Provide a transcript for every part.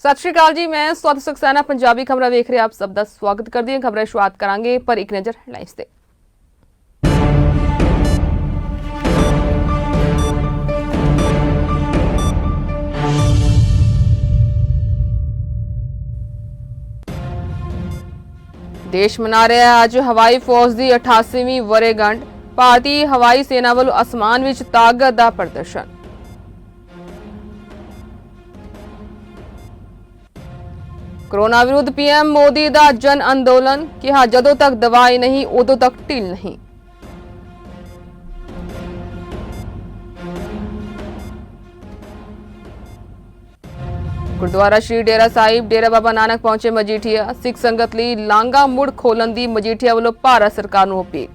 सत श्री अकाल जी, मैं स्वाति सक्सेना पंजाबी खबरां वेख रहे आप सब का स्वागत करती हैं। खबरें शुरुआत करांगे पर एक नज़र हेडलाइंस ते। देश मना रहा है अज हवाई फौज की 88वीं वर्षगांठ। भारतीय हवाई सेना वालों आसमान विच ताकत का प्रदर्शन। कोरोना विरुद्ध पीएम मोदी का जन अंदोलन, कहा जदों तक दवाई नहीं उदों तक ढिल नहीं। गुरुद्वारा श्री डेरा साहिब डेरा बाबा नानक पहुंचे मजीठिया। सिख संगत लई लांघा मुड़ खोलन दी मजीठिया वालों भारत सरकार नूं अपील।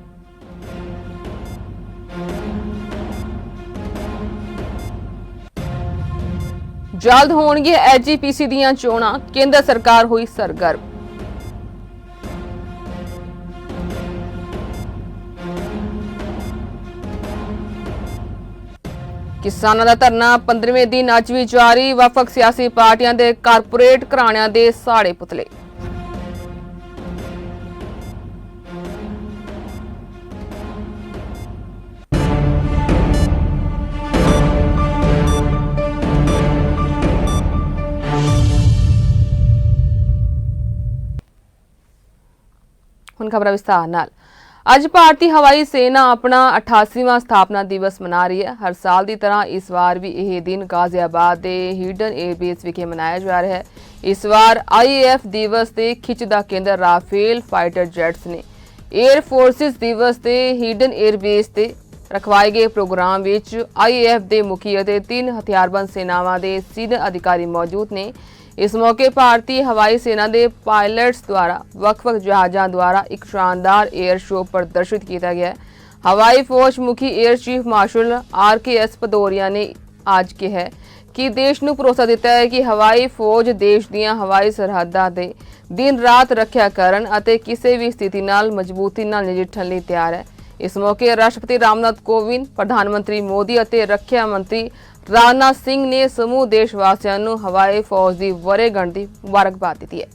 जल्द होणगे एचजीपीसी दीयां चोणां, केंद्र सरकार हुई सरगर्म। किसानां दा धरना 15वें दिन अज भी जारी। वफक सियासी पार्टियां दे कारपोरेट घराणियां दे साड़े पुतले। हुण खबरां विस्तार नाल। अज भारतीय हवाई सेना अपना 88वां स्थापना दिवस मना रही है। हर साल की तरह इस बार भी यह दिन गाजियाबाद के हिडन एयरबेस विखे मनाया जा रहा है। इस बार आईएएफ दिवस के खिच का केंद्र राफेल फाइटर जेट्स ने। एयर फोर्सिस दिवस के हिडन एयरबेस से रखवाए गए प्रोग्राम विच आईएएफ के मुखी और 3 हथियारबंद सेनावां के सीनियर अधिकारी मौजूद ने। इस मौके भारतीय हवाई सेना के पायलट्स द्वारा वख-वख जहाज़ों द्वारा एक शानदार एयर शो प्रदर्शित किया गया। हवाई फौज मुखी air chief marshal RKS Bhadauria ने आज कहा कि देश नूं भरोसा दिता है कि हवाई फौज देश दीयां हवाई सरहदां दे दिन रात रखिया करन अते किसी भी स्थिति नाल मजबूती नाल नजिठण लई तैयार है। इस मौके राष्ट्रपति रामनाथ कोविंद, प्रधानमंत्री मोदी अते रखिया मंत्री राजनाथ सिंह ने समूह देशवासियों नूं हवाई फौज की वर्षगांठ की मुबारकबाद दी है।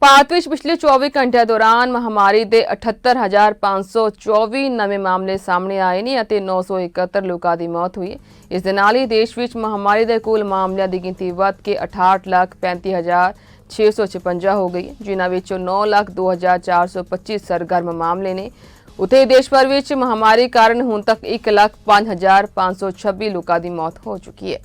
भारत में पिछले 24 घंटे दौरान महामारी के 78,524 नवे मामले सामने आए ने और 971 लोगों की मौत हुई। इस दे नाल ही देश में महामारी के कुल मामलों की गिनती वध के 68,35,656 हो गई, जिन्हां विचों 9,02,425 सरगर्म मामले ने। उत्थे देश भर में महामारी कारण हुण तक 1,05,526 लोगों की मौत हो चुकी है।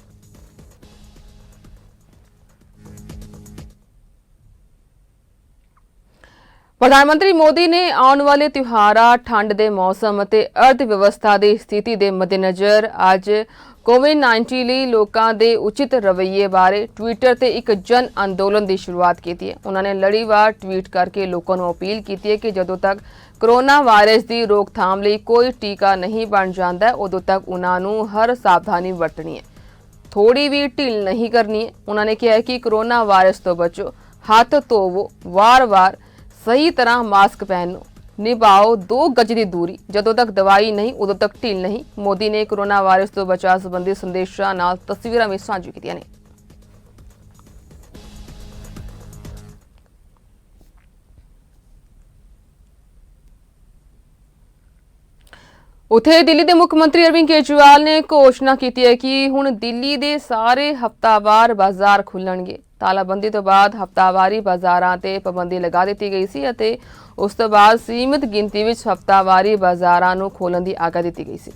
प्रधानमंत्री मोदी ने आने वाले त्योहारों, ठंड के मौसम और अर्थव्यवस्था की स्थिति के मद्देनज़र अज कोविड-19 लिए लोगों के उचित रवैये बारे ट्विटर से एक जन अंदोलन की शुरुआत की है। उन्होंने लड़ीवार ट्वीट करके लोगों को अपील की है कि जदों तक कोरोना वायरस की रोकथाम लिए कोई टीका नहीं बन जाता उदों तक उन्होंने हर सावधानी वरतनी है, थोड़ी भी ढिल नहीं करनी है। उन्होंने कहा कि कोरोना वायरस तो बचो, हाथ धोवो, वार-वार सही तरह मास्क पहनो, निभाओ 2 गज की दूरी, जदों तक दवाई नहीं उदों तक ढील नहीं। मोदी ने कोरोना वायरस तो बचाव संबंधी संदेशों नाल तस्वीरां भी साझी कीतियां ने। उत्थे दिल्ली के मुख्यमंत्री अरविंद केजरीवाल ने घोषणा की है कि हुण दिल्ली के सारे हफ्तावार बाजार खुलणगे। तालाबंदी तो बाद हफ्तावारी बाजारां ते पाबंदी लगा दी गई सी अते उस तो बाद सीमित गिनती विच हफ्तावारी बाजारां नूं खोलण दी आग्या दी गई सी।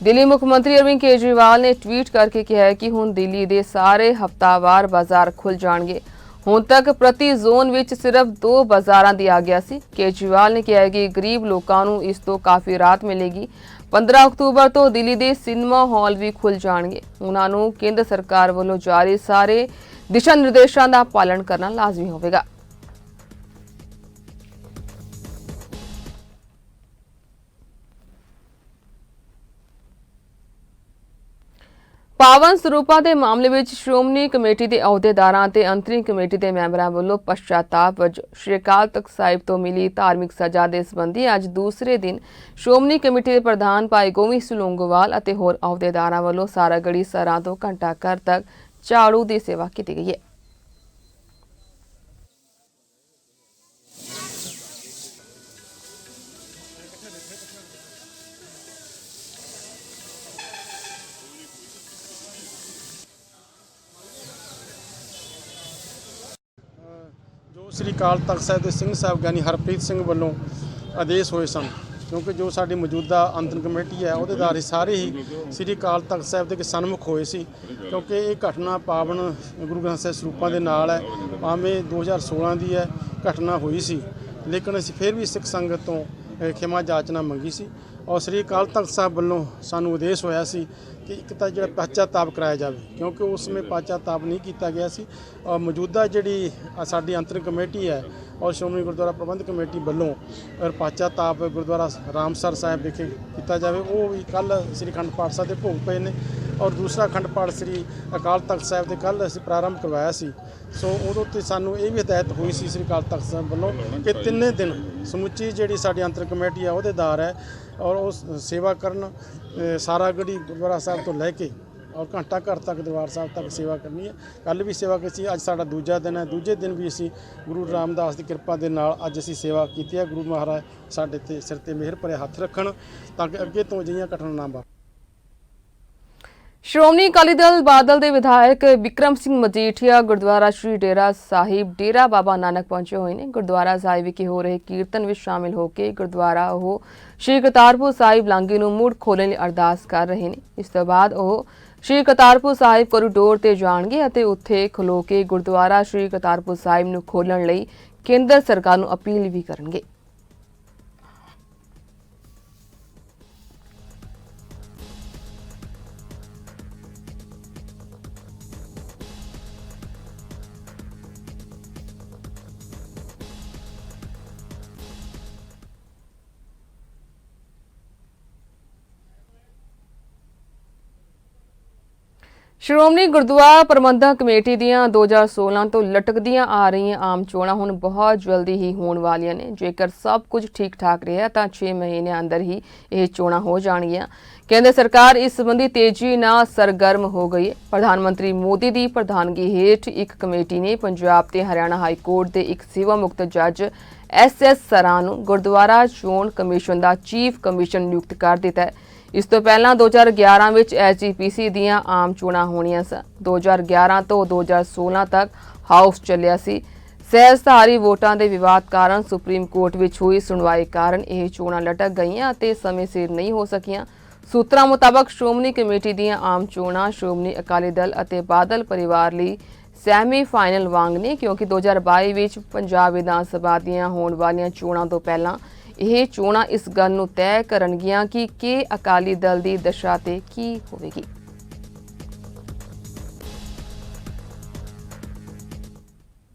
दिल्ली मुख्यमंत्री अरविंद केजरीवाल ने ट्वीट करके कहा कि हुण दिल्ली के सारे हफ्तावार बाजार खुल जाणगे। हुण तक प्रति जोन विच सिर्फ 2 बाजारां दी आग्या सी। केजरीवाल ने कहा कि गरीब लोकां नूं इस तो काफ़ी राहत मिलेगी। 15 अक्तूबर तो दिल्ली के सिनेमा हॉल भी खुल जाणगे। उन्हां नूं केंद्र सरकार वालों जारी सारे दिशा निर्देशों का पालन करना लाजमी होगा। ਪਾਵਨ ਸਰੂਪਾਂ ਦੇ ਮਾਮਲੇ ਵਿੱਚ ਸ਼੍ਰੋਮਣੀ ਕਮੇਟੀ ਦੇ ਅਹੁਦੇਦਾਰਾਂ ਤੇ ਅੰਤਰਿਮ ਕਮੇਟੀ ਦੇ ਮੈਂਬਰਾਂ ਵੱਲੋਂ ਪਛਤਾਤਾਪ ਵਜੋਂ ਸ਼੍ਰੀ ਅਕਾਲ ਤਖ਼ਤ ਸਾਹਿਬ ਤੋਂ ਮਿਲੀ ਧਾਰਮਿਕ ਸਜ਼ਾ ਦੇ ਸੰਬੰਧੀ ਅੱਜ ਦੂਸਰੇ ਦਿਨ ਸ਼੍ਰੋਮਣੀ ਕਮੇਟੀ ਦੇ ਪ੍ਰਧਾਨ ਭਾਈ ਗੋਬਿੰਦ ਸਿੰਘ ਲੌਂਗੋਵਾਲ ਅਤੇ ਹੋਰ ਅਹੁਦੇਦਾਰਾਂ ਵੱਲੋਂ ਸਾਰਾਗੜ੍ਹੀ ਸਰਾਂ ਤੋਂ ਘੰਟਾ ਘਰ ਤੱਕ ਝਾੜੂ ਦੀ ਸੇਵਾ ਕੀਤੀ ਗਈ ਹੈ। ਜੋ ਸ੍ਰੀ ਅਕਾਲ ਤਖ਼ਤ ਸਾਹਿਬ ਦੇ ਸਿੰਘ ਸਾਹਿਬ ਗਿਆਨੀ ਹਰਪ੍ਰੀਤ ਸਿੰਘ ਵੱਲੋਂ ਆਦੇਸ਼ ਹੋਏ ਸਨ, ਕਿਉਂਕਿ ਜੋ ਸਾਡੀ ਮੌਜੂਦਾ ਅੰਤਰਿਮ ਕਮੇਟੀ ਹੈ ਅਹੁਦੇਦਾਰ ਸਾਰੇ ਹੀ ਸ੍ਰੀ ਅਕਾਲ ਤਖ਼ਤ ਸਾਹਿਬ ਦੇ ਸਨਮੁਖ ਹੋਏ ਸੀ, ਕਿਉਂਕਿ ਇਹ ਘਟਨਾ ਪਾਵਨ ਗੁਰੂ ਗ੍ਰੰਥ ਸਾਹਿਬ ਸਰੂਪਾਂ ਦੇ ਨਾਲ ਹੈ। ਭਾਵੇਂ 2016 ਦੀ ਹੈ ਘਟਨਾ ਹੋਈ ਸੀ, ਲੇਕਿਨ ਅਸੀਂ ਫਿਰ ਵੀ ਸਿੱਖ ਸੰਗਤ ਤੋਂ ਖਿਮਾ ਜਾਚਨਾ ਮੰਗੀ ਸੀ ਔਰ ਸ੍ਰੀ ਅਕਾਲ ਤਖ਼ਤ ਸਾਹਿਬ ਵੱਲੋਂ ਸਾਨੂੰ ਆਦੇਸ਼ ਹੋਇਆ ਸੀ ਕਿ ਇੱਕ ਤਾਂ ਜਿਹੜਾ ਪਛਤਾਤਾਪ ਕਰਾਇਆ ਜਾਵੇ, ਕਿਉਂਕਿ ਉਸ ਸਮੇਂ ਪਛਤਾਤਾਪ ਨਹੀਂ ਕੀਤਾ ਗਿਆ ਸੀ। ਔਰ ਮੌਜੂਦਾ ਜਿਹੜੀ ਸਾਡੀ ਅੰਤਰਿਮ ਕਮੇਟੀ ਹੈ ਔਰ ਸ਼੍ਰੋਮਣੀ ਗੁਰਦੁਆਰਾ ਪ੍ਰਬੰਧਕ ਕਮੇਟੀ ਵੱਲੋਂ ਪਛਤਾਤਾਪ ਗੁਰਦੁਆਰਾ ਰਾਮਸਰ ਸਾਹਿਬ ਵਿਖੇ ਕੀਤਾ ਜਾਵੇ। ਉਹ ਵੀ ਕੱਲ੍ਹ ਸ੍ਰੀ ਅਖੰਡ ਪਾਠ ਸਾਹਿਬ ਦੇ ਭੋਗ ਪਏ ਨੇ ਔਰ ਦੂਸਰਾ ਅਖੰਡ ਪਾਠ ਸ੍ਰੀ ਅਕਾਲ ਤਖ਼ਤ ਸਾਹਿਬ ਦੇ ਕੱਲ੍ਹ ਅਸੀਂ ਪ੍ਰਾਰੰਭ ਕਰਵਾਇਆ ਸੀ। ਸੋ ਉਦੋਂ ਤੇ ਸਾਨੂੰ ਇਹ ਵੀ ਹਦਾਇਤ ਹੋਈ ਸੀ ਸ੍ਰੀ ਅਕਾਲ ਤਖ਼ਤ ਸਾਹਿਬ ਵੱਲੋਂ ਕਿ ਤਿੰਨੇ ਦਿਨ ਸਮੁੱਚੀ ਜਿਹੜੀ ਸਾਡੀ ਅੰਤਰਿਮ ਕਮੇਟੀ ਹੈ ਅਹੁਦੇਦਾਰ ਹੈ ਔਰ ਉਹ ਸੇਵਾ ਕਰਨ ਸਾਰਾਗੜ੍ਹੀ ਗੁਰਦੁਆਰਾ ਸਾਹਿਬ ਤੋਂ ਲੈ ਕੇ ਔਰ ਘੰਟਾ ਘਰ ਤੱਕ ਦਰਬਾਰ ਸਾਹਿਬ ਤੱਕ ਸੇਵਾ ਕਰਨੀ ਹੈ। ਕੱਲ੍ਹ ਵੀ ਸੇਵਾ ਕੀਤੀ, ਅੱਜ ਸਾਡਾ ਦੂਜਾ ਦਿਨ ਹੈ। ਦੂਜੇ ਦਿਨ ਵੀ ਅਸੀਂ ਗੁਰੂ ਰਾਮਦਾਸ ਦੀ ਕਿਰਪਾ ਦੇ ਨਾਲ ਅੱਜ ਅਸੀਂ ਸੇਵਾ ਕੀਤੀ ਹੈ। ਗੁਰੂ ਮਹਾਰਾਜ ਸਾਡੇ ਤੇ ਸਿਰ ਤੇ ਮਿਹਰ ਭਰੇ ਹੱਥ ਰੱਖਣ ਤਾਂ ਕਿ ਅੱਗੇ ਤੋਂ ਅਜਿਹੀਆਂ ਘਟਨਾ ਨਾ ਵਾਪਰਨ। ਸ਼੍ਰੋਮਣੀ ਅਕਾਲੀ ਦਲ ਬਾਦਲ ਦੇ ਵਿਧਾਇਕ ਵਿਕਰਮ ਸਿੰਘ ਮਜੀਠੀਆ ਗੁਰਦੁਆਰਾ ਸ਼੍ਰੀ ਡੇਰਾ ਸਾਹਿਬ ਡੇਰਾ ਬਾਬਾ ਨਾਨਕ ਪਹੁੰਚੇ ਹੋਏ ਨੇ। ਗੁਰਦੁਆਰਾ ਸਾਹਿਬ ਵਿਖੇ ਹੋ ਰਹੇ ਕੀਰਤਨ ਵਿੱਚ ਸ਼ਾਮਿਲ ਹੋ ਕੇ ਗੁਰਦੁਆਰਾ ਉਹ ਸ਼੍ਰੀ ਕਰਤਾਰਪੁਰ ਸਾਹਿਬ ਲਾਂਘੇ ਨੂੰ ਮੁੜ ਖੋਲ੍ਹਣ ਲਈ ਅਰਦਾਸ ਕਰ ਰਹੇ ਨੇ। ਇਸ ਤੋਂ ਬਾਅਦ ਉਹ ਸ਼੍ਰੀ ਕਰਤਾਰਪੁਰ ਸਾਹਿਬ ਕੋਰੀਡੋਰ ਤੇ ਜਾਣਗੇ ਅਤੇ ਉੱਥੇ ਖਲੋ ਕੇ ਗੁਰਦੁਆਰਾ ਸ਼੍ਰੀ ਕਰਤਾਰਪੁਰ ਸਾਹਿਬ ਨੂੰ ਖੋਲ੍ਹਣ ਲਈ ਕੇਂਦਰ ਸਰਕਾਰ ਨੂੰ ਅਪੀਲ ਵੀ ਕਰਨਗੇ। ਸ਼੍ਰੋਮਣੀ ਗੁਰਦੁਆਰਾ ਪ੍ਰਬੰਧਕ ਕਮੇਟੀ ਦੀਆਂ 2016 ਤੋਂ ਲਟਕਦੀਆਂ ਆ ਰਹੀਆਂ ਆਮ ਚੋਣਾਂ ਹੁਣ ਬਹੁਤ ਜਲਦੀ ਹੀ ਹੋਣ ਵਾਲੀਆਂ ਨੇ। ਜੇਕਰ ਸਭ ਕੁਝ ਠੀਕ ਠਾਕ ਰਿਹਾ ਤਾਂ 6 ਮਹੀਨਿਆਂ ਅੰਦਰ ਹੀ ਇਹ ਚੋਣਾਂ ਹੋ ਜਾਣਗੀਆਂ। ਕੇਂਦਰ ਸਰਕਾਰ ਇਸ ਸੰਬੰਧੀ ਤੇਜ਼ੀ ਨਾਲ ਸਰਗਰਮ ਹੋ ਗਈ ਹੈ। ਪ੍ਰਧਾਨ ਮੰਤਰੀ ਮੋਦੀ ਦੀ ਪ੍ਰਧਾਨਗੀ ਹੇਠ ਇੱਕ ਕਮੇਟੀ ਨੇ ਪੰਜਾਬ ਤੇ ਹਰਿਆਣਾ ਹਾਈ ਕੋਰਟ ਦੇ ਇੱਕ ਸੇਵਾ ਮੁਕਤ ਜੱਜ SS ਸਰਾਂ ਨੂੰ ਗੁਰਦੁਆਰਾ ਚੋਣ ਕਮਿਸ਼ਨ ਦਾ ਚੀਫ ਕਮਿਸ਼ਨ ਨਿਯੁਕਤ ਕਰ ਦਿੱਤਾ ਹੈ। ਇਸ ਤੋਂ ਪਹਿਲਾਂ 2011 ਵਿੱਚ SGPC ਦੀਆਂ ਆਮ ਚੋਣਾਂ ਹੋਣੀਆਂ ਸਨ। 2011 ਤੋਂ 2016 ਤੱਕ ਹਾਊਸ ਚੱਲਿਆ ਸੀ। ਸਹਿਜਧਾਰੀ ਵੋਟਾਂ ਦੇ ਵਿਵਾਦ ਕਾਰਨ ਸੁਪਰੀਮ ਕੋਰਟ ਵਿੱਚ ਹੋਈ ਸੁਣਵਾਈ ਕਾਰਨ ਇਹ ਚੋਣਾਂ ਲਟਕ ਗਈਆਂ ਅਤੇ ਸਮੇਂ ਸਿਰ ਨਹੀਂ ਹੋ ਸਕੀਆਂ। ਸੂਤਰਾਂ ਮੁਤਾਬਕ ਸ਼੍ਰੋਮਣੀ ਕਮੇਟੀ ਦੀਆਂ ਆਮ ਚੋਣਾਂ ਸ਼੍ਰੋਮਣੀ ਅਕਾਲੀ ਦਲ ਅਤੇ ਬਾਦਲ ਪਰਿਵਾਰ ਲਈ ਸੈਮੀ ਫਾਈਨਲ ਵਾਂਗ ਨੇ, ਕਿਉਂਕਿ 2022 ਵਿੱਚ ਪੰਜਾਬ ਵਿਧਾਨ ਸਭਾ ਦੀਆਂ ਹੋਣ ਵਾਲੀਆਂ ਚੋਣਾਂ ਤੋਂ ਪਹਿਲਾਂ ਇਹ ਚੋਣਾਂ ਇਸ ਗੱਲ ਨੂੰ ਤੈਅ ਕਰਨਗੀਆਂ ਕਿ ਅਕਾਲੀ ਦਲ ਦੀ ਦਸ਼ਾ ਤੇ ਕੀ ਹੋਵੇਗੀ।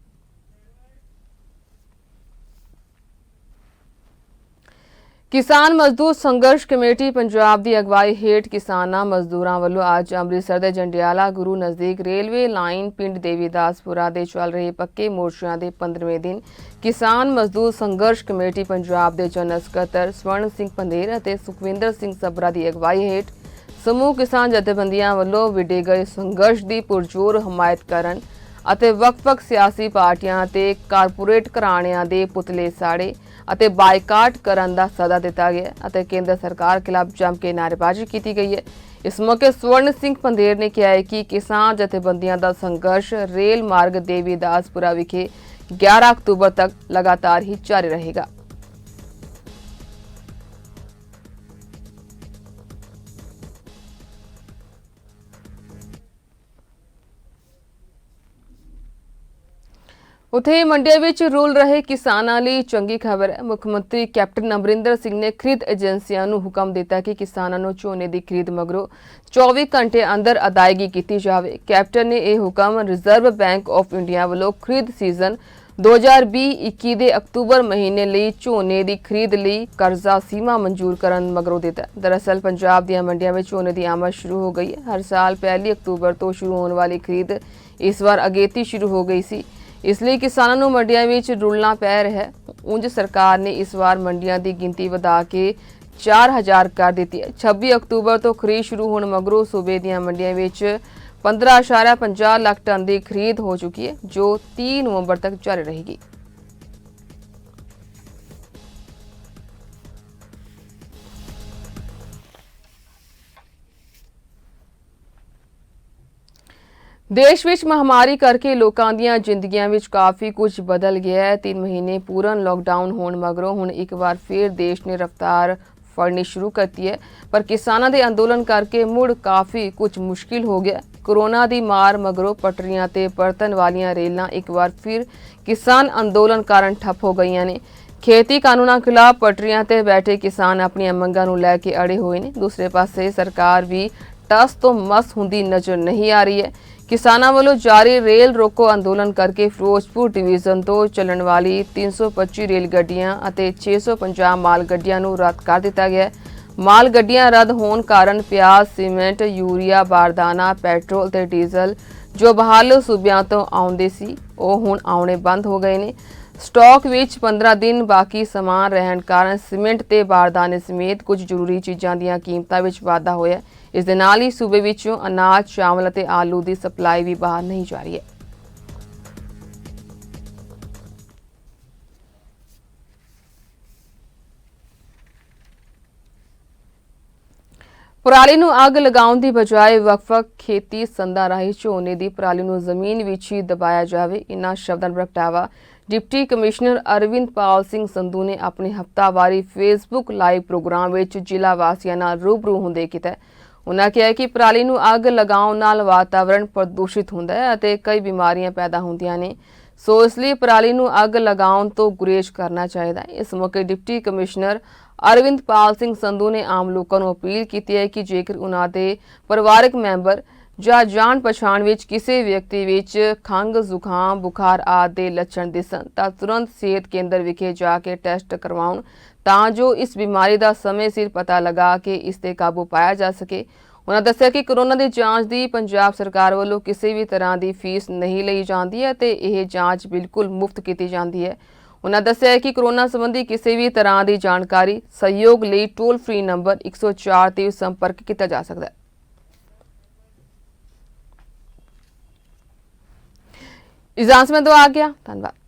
ਕਿਸਾਨ ਮਜ਼ਦੂਰ ਸੰਘਰਸ਼ ਕਮੇਟੀ ਪੰਜਾਬ ਦੀ ਅਗਵਾਈ ਹੇਠ ਕਿਸਾਨਾਂ ਮਜ਼ਦੂਰਾਂ ਵੱਲੋਂ ਅੱਜ ਅੰਮ੍ਰਿਤਸਰ ਦੇ ਜੰਡਿਆਲਾ ਗੁਰੂ ਨਜ਼ਦੀਕ ਰੇਲਵੇ ਲਾਈਨ ਪਿੰਡ ਦੇਵੀਦਾਸਪੁਰਾ ਦੇ ਚੱਲ ਰਹੇ ਪੱਕੇ ਮੋਰਚਿਆਂ ਦੇ 15ਵੇਂ ਦਿਨ ਕਿਸਾਨ ਮਜ਼ਦੂਰ ਸੰਘਰਸ਼ ਕਮੇਟੀ ਪੰਜਾਬ ਦੇ ਜਨਰਲ ਸਕੱਤਰ ਸਵਰਨ ਸਿੰਘ ਪੰਧੇਰ ਅਤੇ ਸੁਖਵਿੰਦਰ ਸਿੰਘ ਸਬਰਾ ਦੀ ਅਗਵਾਈ ਹੇਠ ਸਮੂਹ ਕਿਸਾਨ ਜਥੇਬੰਦੀਆਂ ਵੱਲੋਂ ਵਿੱਢੇ ਗਏ ਸੰਘਰਸ਼ ਦੀ ਪੁਰਜ਼ੋਰ ਹਮਾਇਤ ਕਰਨ ਅਤੇ ਵੱਖ-ਵੱਖ ਸਿਆਸੀ ਪਾਰਟੀਆਂ ਤੇ ਕਾਰਪੋਰੇਟ ਘਰਾਣਿਆਂ ਦੇ ਪੁਤਲੇ ਸਾੜੇ ਅਤੇ ਬਾਈਕਾਟ ਕਰਨ ਦਾ ਸੱਦਾ ਦਿੱਤਾ ਗਿਆ ਅਤੇ ਕੇਂਦਰ ਸਰਕਾਰ ਖਿਲਾਫ ਜੰਮ ਕੇ ਨਾਅਰੇਬਾਜ਼ੀ ਕੀਤੀ ਗਈ ਹੈ। ਇਸ ਮੌਕੇ ਸਵਰਨ ਸਿੰਘ ਪੰਧੇਰ ਨੇ ਕਿਹਾ ਹੈ ਕਿ ਕਿਸਾਨ ਜਥੇਬੰਦੀਆਂ ਦਾ ਸੰਘਰਸ਼ ਰੇਲ ਮਾਰਗ ਦੇਵੀਦਾਸਪੁਰਾ ਵਿਖੇ 11 ਅਕਤੂਬਰ ਤੱਕ ਲਗਾਤਾਰ ਹੀ ਜਾਰੀ ਰਹੇਗਾ। ਉੱਥੇ ਮੰਡੀਆਂ ਵਿੱਚ ਰੁਲ ਰਹੇ ਕਿਸਾਨਾਂ ਲਈ ਚੰਗੀ ਖਬਰ ਹੈ। ਮੁੱਖ ਮੰਤਰੀ ਕੈਪਟਨ ਅਮਰਿੰਦਰ ਸਿੰਘ ਨੇ ਖਰੀਦ ਏਜੰਸੀਆਂ ਨੂੰ ਹੁਕਮ ਦਿੱਤਾ ਕਿ ਕਿਸਾਨਾਂ ਨੂੰ ਝੋਨੇ ਦੀ ਖਰੀਦ ਮਗਰੋਂ 24 ਘੰਟੇ ਅੰਦਰ ਅਦਾਇਗੀ ਕੀਤੀ ਜਾਵੇ। ਕੈਪਟਨ ਨੇ ਇਹ ਹੁਕਮ ਰਿਜ਼ਰਵ ਬੈਂਕ ਆਫ ਇੰਡੀਆ ਵੱਲੋਂ ਖਰੀਦ ਸੀਜ਼ਨ 2020-21 ਦੇ ਅਕਤੂਬਰ ਮਹੀਨੇ ਲਈ ਝੋਨੇ ਦੀ ਖਰੀਦ ਲਈ ਕਰਜ਼ਾ ਸੀਮਾ ਮਨਜ਼ੂਰ ਕਰਨ ਮਗਰੋਂ ਦਿੱਤਾ। ਦਰਅਸਲ ਪੰਜਾਬ ਦੀਆਂ ਮੰਡੀਆਂ ਵਿੱਚ ਝੋਨੇ ਦੀ ਆਮਦ ਸ਼ੁਰੂ ਹੋ ਗਈ ਹੈ। ਹਰ ਸਾਲ 1 ਅਕਤੂਬਰ ਤੋਂ ਸ਼ੁਰੂ ਹੋਣ ਵਾਲੀ ਖਰੀਦ ਇਸ ਵਾਰ ਅਗੇਤੀ ਸ਼ੁਰੂ ਹੋ ਗਈ ਸੀ। ਇਸ ਲਈ ਕਿਸਾਨਾਂ ਨੂੰ ਮੰਡੀਆਂ ਵਿੱਚ ਰੁਲਣਾ ਪੈ ਰਿਹਾ ਹੈ। ਉਂਝ ਸਰਕਾਰ ਨੇ ਇਸ ਵਾਰ ਮੰਡੀਆਂ ਦੀ ਗਿਣਤੀ ਵਧਾ ਕੇ 4000 ਕਰ ਦਿੱਤੀ ਹੈ। 26 ਅਕਤੂਬਰ ਤੋਂ ਖਰੀਦ ਸ਼ੁਰੂ ਹੋਣ ਮਗਰੋਂ ਸੂਬੇ ਦੀਆਂ ਮੰਡੀਆਂ ਵਿੱਚ 15.50 ਲੱਖ ਟਨ ਦੀ ਖਰੀਦ ਹੋ ਚੁੱਕੀ ਹੈ, ਜੋ 30 ਨਵੰਬਰ ਤੱਕ ਜਾਰੀ ਰਹੇਗੀ। ਦੇਸ਼ ਵਿੱਚ ਮਹਾਮਾਰੀ ਕਰਕੇ ਲੋਕਾਂ ਦੀਆਂ ਜ਼ਿੰਦਗੀਆਂ ਵਿੱਚ ਕਾਫੀ ਕੁਝ ਬਦਲ ਗਿਆ ਹੈ। 3 ਮਹੀਨੇ ਪੂਰਨ ਲਾਕਡਾਊਨ ਹੋਣ ਮਗਰੋਂ ਹੁਣ ਇੱਕ ਵਾਰ ਫਿਰ ਦੇਸ਼ ਨੇ ਰਫ਼ਤਾਰ ਫੜਨੀ ਸ਼ੁਰੂ ਕਰਤੀ ਹੈ, ਪਰ ਕਿਸਾਨਾਂ ਦੇ ਅੰਦੋਲਨ ਕਰਕੇ ਮੁੜ ਕਾਫੀ ਕੁਝ ਮੁਸ਼ਕਿਲ ਹੋ ਗਿਆ। ਕੋਰੋਨਾ ਦੀ ਮਾਰ ਮਗਰੋਂ ਪਟਰੀਆਂ ਤੇ ਪਰਤਣ ਵਾਲੀਆਂ ਰੇਲਾਂ ਇੱਕ ਵਾਰ ਫਿਰ ਕਿਸਾਨ ਅੰਦੋਲਨ ਕਾਰਨ ਠੱਪ ਹੋ ਗਈਆਂ ਨੇ। ਖੇਤੀ ਕਾਨੂੰਨਾਂ ਖਿਲਾਫ ਪਟਰੀਆਂ ਤੇ ਬੈਠੇ ਕਿਸਾਨ ਆਪਣੀਆਂ ਮੰਗਾਂ ਨੂੰ ਲੈ ਕੇ ਅੜੇ ਹੋਏ ਨੇ। ਦੂਸਰੇ ਪਾਸੇ ਸਰਕਾਰ ਵੀ ਟਸ ਤੋਂ ਮਸ ਹੁੰਦੀ ਨਜ਼ਰ ਨਹੀਂ ਆ ਰਹੀ ਹੈ। ਕਿਸਾਨਾਂ ਵੱਲੋਂ ਜਾਰੀ ਰੇਲ ਰੋਕੋ ਅੰਦੋਲਨ ਕਰਕੇ ਫਿਰੋਜ਼ਪੁਰ ਡਿਵੀਜ਼ਨ ਤੋਂ ਚੱਲਣ ਵਾਲੀ 325 ਰੇਲ ਗੱਡੀਆਂ ਅਤੇ 650 ਮਾਲ ਗੱਡੀਆਂ ਨੂੰ ਰੱਦ ਕਰ ਦਿੱਤਾ ਗਿਆ ਹੈ। ਮਾਲ ਗੱਡੀਆਂ ਰੱਦ ਹੋਣ ਕਾਰਨ ਪਿਆਜ਼, ਸੀਮੈਂਟ, ਯੂਰੀਆ, ਬਾਰਦਾਨਾ, ਪੈਟਰੋਲ ਤੇ ਡੀਜ਼ਲ ਜੋ ਬਾਹਰਲੇ ਸੂਬਿਆਂ ਤੋਂ ਆਉਂਦੇ ਸੀ ਉਹ ਹੁਣ ਆਉਣੇ ਬੰਦ ਹੋ ਗਏ ਨੇ। ਸਟਾਕ ਵਿੱਚ 15 ਦਿਨ ਬਾਕੀ ਸਮਾਨ ਰਹਿਣ ਕਾਰਨ ਸੀਮੈਂਟ ਤੇ ਬਾਰਦਾਨੇ ਸਮੇਤ ਕੁਝ ਜ਼ਰੂਰੀ ਚੀਜ਼ਾਂ ਦੀਆਂ ਕੀਮਤਾਂ ਵਿੱਚ ਵਾਧਾ ਹੋਇਆ। ਇਸ ਦੇ ਨਾਲ ਹੀ ਸੂਬੇ ਵਿੱਚੋਂ ਅਨਾਜ, ਚਾਵਲ ਅਤੇ ਆਲੂ ਦੀ ਸਪਲਾਈ ਵੀ ਬਾਹਰ ਨਹੀਂ ਜਾ ਰਹੀ ਹੈ। ਪਰਾਲੀ ਨੂੰ ਅੱਗ ਲਗਾਉਣ ਦੀ ਬਜਾਏ ਵੱਖ-ਵੱਖ ਖੇਤੀ ਸੰਦਾਂ ਰਾਹੀਂ ਝੋਨੇ ਦੀ ਪਰਾਲੀ ਨੂੰ ਜ਼ਮੀਨ ਵਿੱਚ ਹੀ ਦਬਾਇਆ ਜਾਵੇ। ਇਨ੍ਹਾਂ ਸ਼ਬਦਾਂ ਦਾ ਪ੍ਰਗਟਾਵਾ ਡਿਪਟੀ ਕਮਿਸ਼ਨਰ ਅਰਵਿੰਦਪਾਲ ਸਿੰਘ ਸੰਧੂ ਨੇ ਆਪਣੇ ਹਫ਼ਤਾਵਾਰੀ ਫੇਸਬੁੱਕ ਲਾਈਵ ਪ੍ਰੋਗਰਾਮ ਵਿੱਚ ਜ਼ਿਲ੍ਹਾ ਵਾਸੀਆਂ ਨਾਲ ਰੂਬਰੂ ਹੁੰਦੇ ਕੀਤਾ। ਉਨ੍ਹਾਂ ਕਿਹਾ ਕਿ ਪਰਾਲੀ ਨੂੰ ਅੱਗ ਲਗਾਉਣ ਨਾਲ ਵਾਤਾਵਰਣ ਪ੍ਰਦੂਸ਼ਿਤ ਹੁੰਦਾ ਹੈ ਅਤੇ ਕਈ ਬਿਮਾਰੀਆਂ ਪੈਦਾ ਹੁੰਦੀਆਂ ਨੇ, ਸੋ ਇਸ ਲਈ ਪਰਾਲੀ ਨੂੰ ਅੱਗ ਲਗਾਉਣ ਤੋਂ ਗੁਰੇਜ਼ ਕਰਨਾ ਚਾਹੀਦਾ ਹੈ। ਇਸ ਮੌਕੇ ਡਿਪਟੀ ਕਮਿਸ਼ਨਰ ਅਰਵਿੰਦਪਾਲ ਸਿੰਘ ਸੰਧੂ ਨੇ ਆਮ ਲੋਕਾਂ ਨੂੰ ਅਪੀਲ ਕੀਤੀ ਹੈ ਕਿ ਜੇਕਰ ਉਨ੍ਹਾਂ ਦੇ ਪਰਿਵਾਰਕ ਮੈਂਬਰ ਜਾਂ ਜਾਣ ਪਛਾਣ ਵਿੱਚ ਕਿਸੇ ਵਿਅਕਤੀ ਵਿੱਚ ਖੰਘ, ਜ਼ੁਕਾਮ, ਬੁਖਾਰ ਆਦਿ ਦੇ ਲੱਛਣ ਦਿਸਣ ਤਾਂ ਤੁਰੰਤ ਸਿਹਤ ਕੇਂਦਰ ਵਿਖੇ ਜਾ ਕੇ ਟੈਸਟ ਕਰਵਾਉਣ ਤਾਂ ਜੋ ਇਸ ਬਿਮਾਰੀ ਦਾ ਸਮੇਂ ਸਿਰ ਪਤਾ ਲਗਾ ਕੇ ਇਸ ਤੇ ਕਾਬੂ ਪਾਇਆ ਜਾ ਸਕੇ। ਉਨ੍ਹਾਂ ਦੱਸਿਆ ਕਿ ਕੋਰੋਨਾ ਦੀ ਜਾਂਚ ਦੀ ਪੰਜਾਬ ਸਰਕਾਰ ਵੱਲੋਂ ਕਿਸੇ ਵੀ ਤਰ੍ਹਾਂ ਦੀ ਫੀਸ ਨਹੀਂ ਲਈ ਜਾਂਦੀ ਹੈ ਤੇ ਇਹ ਜਾਂਚ ਬਿਲਕੁਲ ਮੁਫਤ ਕੀਤੀ ਜਾਂਦੀ ਹੈ। ਉਨ੍ਹਾਂ ਦੱਸਿਆ ਕਿ ਕੋਰੋਨਾ ਸੰਬੰਧੀ ਕਿਸੇ ਵੀ ਤਰ੍ਹਾਂ ਦੀ ਜਾਣਕਾਰੀ, ਸਹਿਯੋਗ ਲਈ ਟੋਲ ਫ੍ਰੀ ਨੰਬਰ 104 ਤੇ ਸੰਪਰਕ ਕੀਤਾ ਜਾ ਸਕਦਾ ਹੈ। इजाज़त में दो आ गया। धन्यवाद।